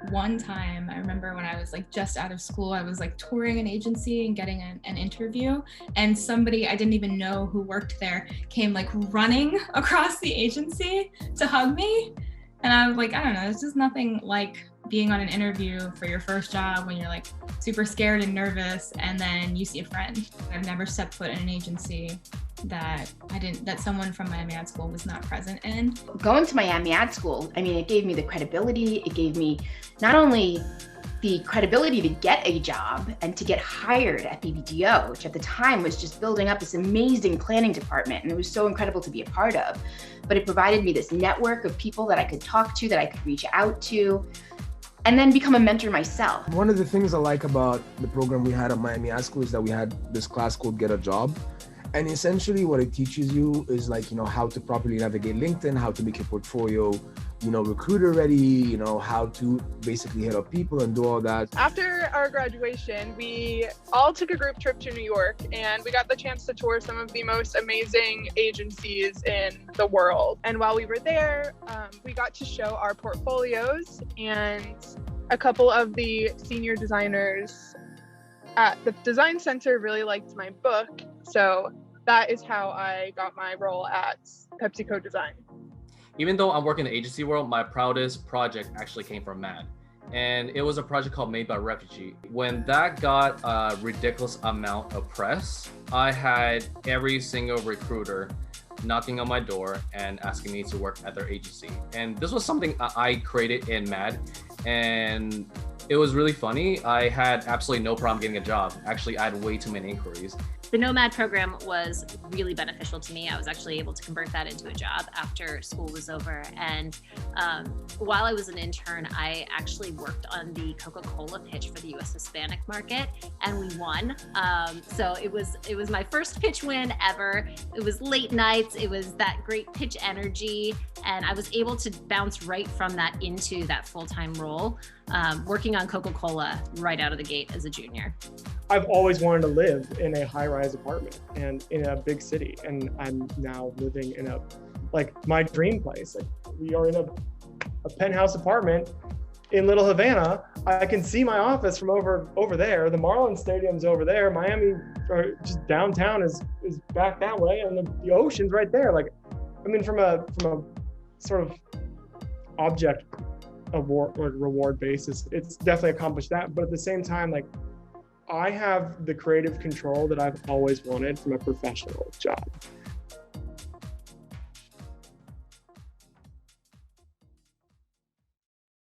One time, I remember when I was like just out of school, I was like touring an agency and getting an interview, and somebody I didn't even know who worked there came like running across the agency to hug me. And I was like, I don't know, there's just nothing like being on an interview for your first job when you're like super scared and nervous, and then you see a friend. I've never stepped foot in an agency that someone from my M.AD school was not present in. Going to my M.AD school, I mean, it gave me the credibility. It gave me not only the credibility to get a job and to get hired at BBDO, which at the time was just building up this amazing planning department, and it was so incredible to be a part of, but it provided me this network of people that I could talk to, that I could reach out to, and then become a mentor myself. One of the things I like about the program we had at my M.AD school is that we had this class called Get a Job. And essentially what it teaches you is like, how to properly navigate LinkedIn, how to make your portfolio, recruiter ready, how to basically hit up people and do all that. After our graduation, we all took a group trip to New York, and we got the chance to tour some of the most amazing agencies in the world. And while we were there, we got to show our portfolios, and a couple of the senior designers at the design center really liked my book. So that is how I got my role at PepsiCo Design. Even though I'm working in the agency world, my proudest project actually came from M.AD. And it was a project called Made by Refugee. When that got a ridiculous amount of press, I had every single recruiter knocking on my door and asking me to work at their agency. And this was something I created in M.AD, and it was really funny. I had absolutely no problem getting a job. Actually, I had way too many inquiries. The M.AD program was really beneficial to me. I was actually able to convert that into a job after school was over. And while I was an intern, I actually worked on the Coca-Cola pitch for the U.S. Hispanic market, and we won. So it was my first pitch win ever. It was late nights. It was that great pitch energy, and I was able to bounce right from that into that full-time role, working on Coca-Cola right out of the gate as a junior. I've always wanted to live in a high-rise apartment and in a big city, and I'm now living in my dream place. We are in a penthouse apartment in Little Havana. I can see my office from over there. The Marlins Stadium's over there. Miami, or just downtown, is back that way, and the ocean's right there. From a sort of object award or reward basis, it's definitely accomplished that. But at the same time, I have the creative control that I've always wanted from a professional job.